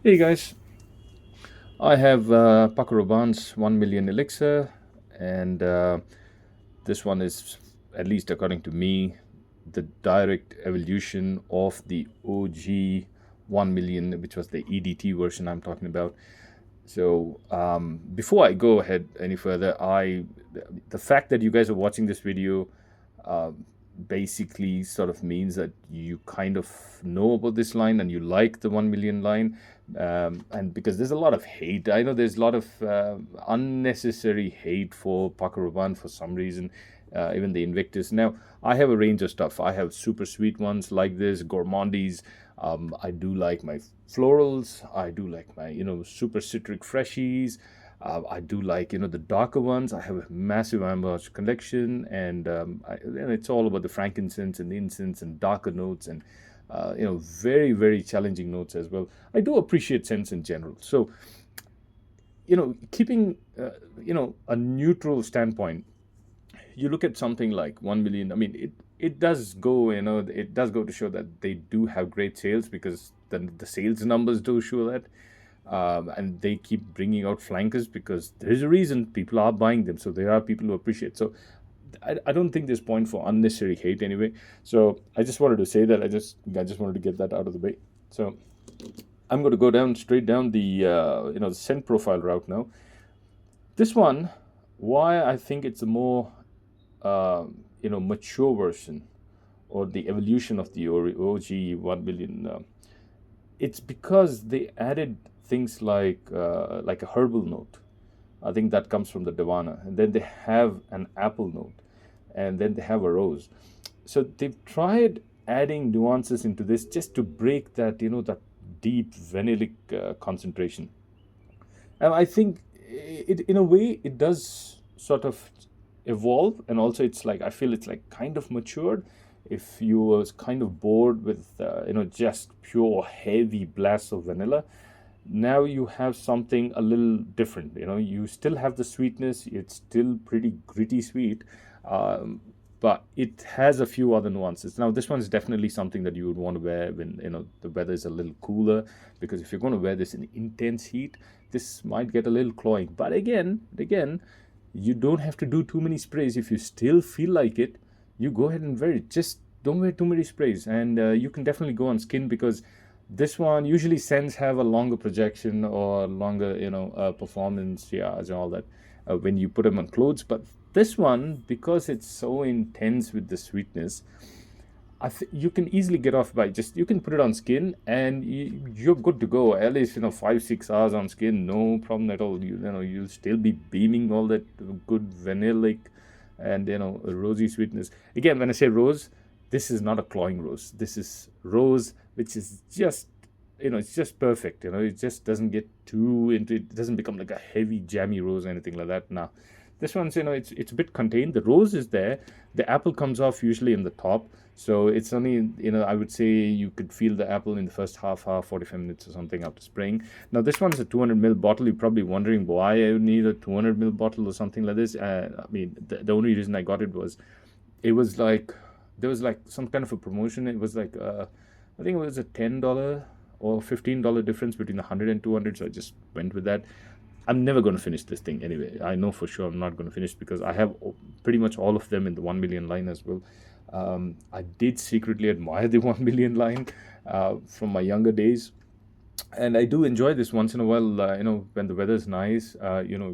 Hey guys, I have Paco Rabanne's 1 million Elixer, and this one is, at least according to me, the direct evolution of the OG 1 million, which was the EDT version I'm talking about. So before I go ahead any further, the fact that you guys are watching this video uh, basically sort of means that you kind of know about this line and you like the 1 million line. And because there's a lot of hate, I know there's a lot of unnecessary hate for Paco Rabanne for some reason. Even the Invictus. Now, I have a range of stuff. I have super sweet ones like this, gourmandies. I do like my florals. I do like my, super citric freshies. I do like, the darker ones. I have a massive ambergris collection, and it's all about the frankincense and the incense and darker notes and, very, very challenging notes as well. I do appreciate scents in general. So, keeping, a neutral standpoint, you look at something like 1 million. I mean, it does go, it does go to show that they do have great sales because the sales numbers do show that. And they keep bringing out flankers because there is a reason people are buying them. So there are people who appreciate. So I don't think there's point for unnecessary hate anyway. So I just wanted to say that I just wanted to get that out of the way. So I'm going to go down straight down the the scent profile route now. This one, why I think it's a more mature version or the evolution of the OG 1 million. It's because they added things like a herbal note. I think that comes from the Devana, and then they have an apple note, and then they have a rose. So they've tried adding nuances into this just to break that deep vanillic concentration. And I think it, in a way, it does sort of evolve, and also it's like I feel it's like kind of matured. If you was kind of bored with just pure heavy blasts of vanilla, now you have something a little different. You still have the sweetness. It's still pretty gritty sweet, um, but it has a few other nuances. Now this one is definitely something that you would want to wear when the weather is a little cooler, because if you're going to wear this in intense heat, this might get a little cloying. But again, you don't have to do too many sprays. If you still feel like it, you go ahead and wear it. Just don't wear too many sprays, and you can definitely go on skin, because this one usually scents have a longer projection or longer performance, yeah, and all that when you put them on clothes. But this one, because it's so intense with the sweetness, you can easily get off by just, you can put it on skin and you're good to go. At least 5-6 hours on skin, no problem at all. You'll still be beaming all that good vanillic and rosy sweetness. Again, when I say rose, this is not a cloying rose. This is rose which is just, it's just perfect. It just doesn't get too into it. It doesn't become like a heavy jammy rose or anything like that. Now this one's, it's a bit contained. The rose is there. The apple comes off usually in the top, so it's only, I would say you could feel the apple in the first half hour, 45 minutes or something after spraying. Now this one's a 200 ml bottle. You're probably wondering why I would need a 200 ml bottle or something like this. I mean, the only reason I got it was, it was like, there was like some kind of a promotion. It was like I think it was a $10 or $15 difference between 100 and 200, so I just went with that. I'm never going to finish this thing anyway. I know for sure I'm not going to finish, because I have pretty much all of them in the 1 million line as well. I did secretly admire the 1 million line from my younger days, and I do enjoy this once in a while. When the weather's nice,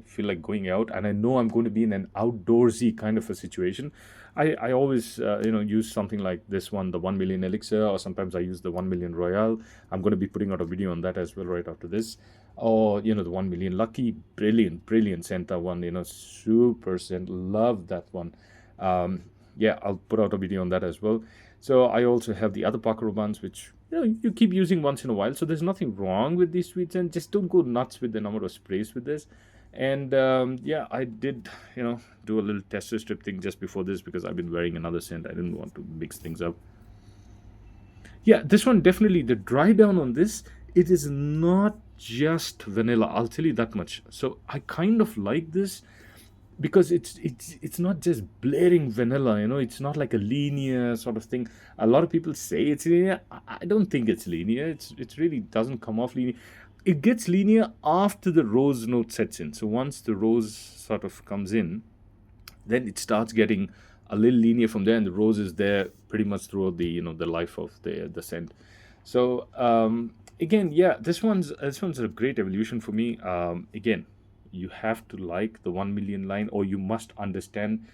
feel like going out, and I know I'm going to be in an outdoorsy kind of a situation. I always use something like this one, the 1 million Elixir, or sometimes I use the 1 million Royale. I'm going to be putting out a video on that as well right after this. Or the 1 million Lucky, brilliant scent, that one. Super scent, love that one. Yeah, I'll put out a video on that as well. So I also have the other Paco Rabannes, which you keep using once in a while. So there's nothing wrong with these sweets, and just don't go nuts with the number of sprays with this. And yeah, I did do a little tester strip thing just before this, because I've been wearing another scent. I didn't want to mix things up. Yeah, this one definitely, the dry down on this, it is not just vanilla. I'll tell you that much. So I kind of like this because it's not just blaring vanilla. It's not like a linear sort of thing. A lot of people say it's linear. I don't think it's linear. It's really doesn't come off linear. It gets linear after the rose note sets in. So once the rose sort of comes in, then it starts getting a little linear from there, and the rose is there pretty much throughout the the life of the scent. So again, yeah, this one's a great evolution for me. Again, you have to like the 1 million line, or you must understand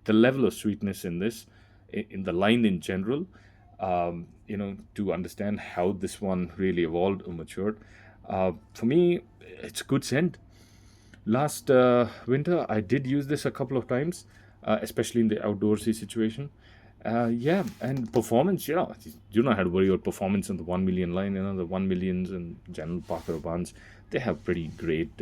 the level of sweetness in this, in the line in general, to understand how this one really evolved or matured. For me, it's a good scent. Last winter, I did use this a couple of times, especially in the outdoorsy situation. Yeah, and performance, you don't have to worry about performance in the 1 million line. The 1 millions and general Parker Barnes, they have pretty great,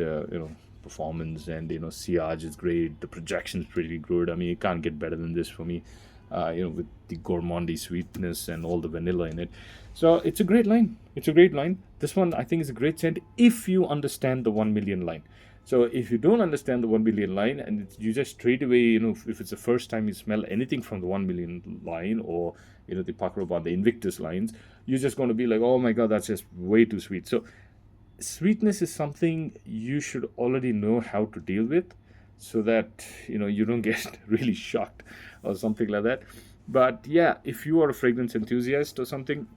performance, and Siage is great. The projection's pretty good. I mean, you can't get better than this for me. With the gourmandy sweetness and all the vanilla in it. So it's a great line. It's a great line. This one, I think, is a great scent if you understand the 1 million line. So if you don't understand the 1 million line, and you just straight away, if it's the first time you smell anything from the 1 million line, or the Pakroban, the Invictus lines, you're just going to be like, oh my god, that's just way too sweet. So sweetness is something you should already know how to deal with, so that you don't get really shocked or something like that. But yeah, if you are a fragrance enthusiast or something,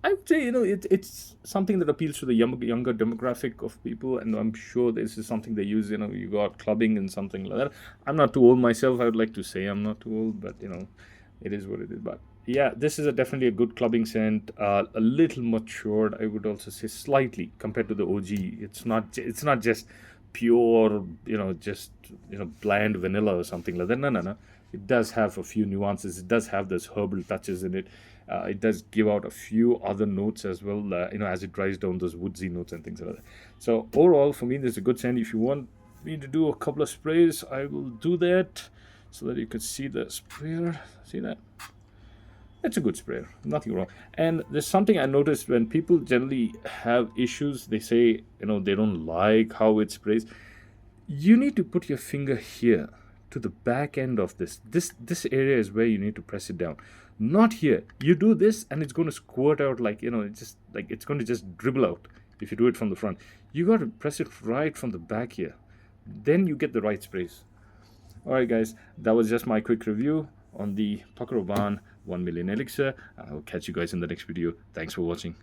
I would say it's something that appeals to the younger demographic of people, and I'm sure this is something they use. You go out clubbing and something like that. I'm not too old myself. I would like to say I'm not too old, but it is what it is. But yeah, this is definitely a good clubbing scent. A little matured, I would also say, slightly compared to the OG. It's not just pure, just bland vanilla or something like that. No, no, no. It does have a few nuances. It does have those herbal touches in it. It does give out a few other notes as well, as it dries down, those woodsy notes and things like that. So overall, for me, there's a good scent. If you want me to do a couple of sprays, I will do that, so that you can see the sprayer. See that? It's a good sprayer, nothing wrong. And there's something I noticed when people generally have issues. They say they don't like how it sprays. You need to put your finger here to the back end of this area is where you need to press it down, not here. You do this and it's going to squirt out, like it's just like it's going to just dribble out. If you do it from the front, you got to press it right from the back here, then you get the right sprays. All right, guys, that was just my quick review on the Pakroban 1 million Elixir. I'll catch you guys in the next video. Thanks for watching.